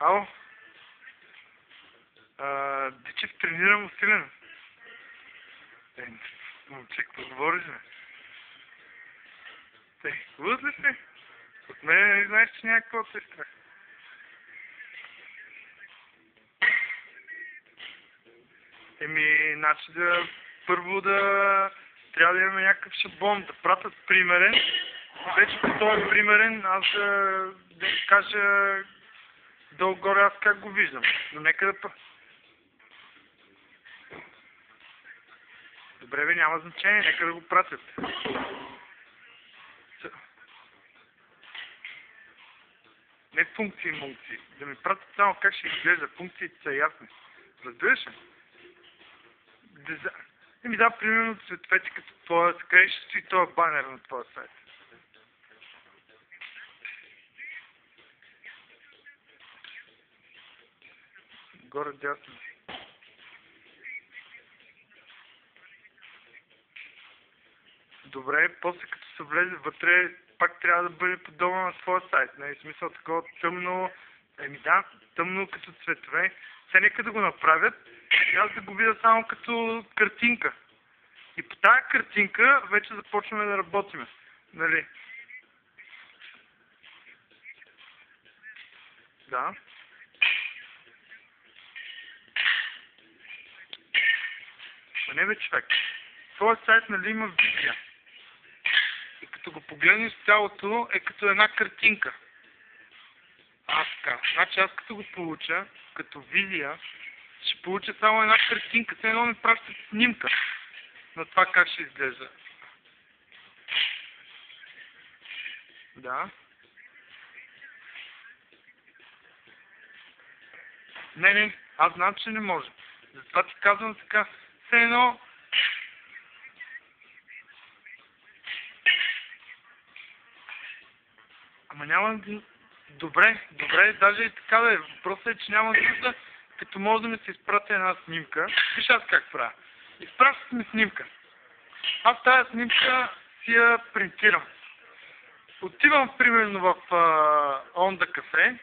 Ало? Дичев, тренирам усилено. Момче, какво говориш, бе? Лъз ли си? От мен не знаеш, че някакво се страх. Значи първо трябва да имаме някакъв шаблон, да пратят примерен. Вече по този примерен аз да кажа долу-горе аз как го виждам. Но нека да... Добре бе, няма значение, нека да го пратят. Не функции и мункции. Да ми пратят само как ще изглежда. Функциите са ясни. Разбираш ли? Да, примерно цветовете като твоя, къде ще стои този банер на твоя сайт? Горе дясно. Добре, после като се влезе вътре, пак трябва да бъде подобно на твоя сайт. Не е смисъл такова тъмно, тъмно като цветове. Сега нека да го направят и аз да го видя само като картинка. И по тази картинка вече започваме да работим. Нали? Да. Не бе, човек. Твоят сайт, нали, има визия. И като го погледнеш цялото, е като една картинка. Така. Значи аз като го получа, като визия, ще получа само една картинка. Все едно ми пращат снимка на това как ще изглежда. Да. Не, аз знам, че не може. Затова ти казвам така. Все едно... Ама няма... Добре, даже и така да е. Въпросът е, че няма нужда, като може да ми се изпрати една снимка. Виж аз как правя. Изпращат ми снимка. Аз тази снимка си я принтирам. Отивам примерно в Онда кафе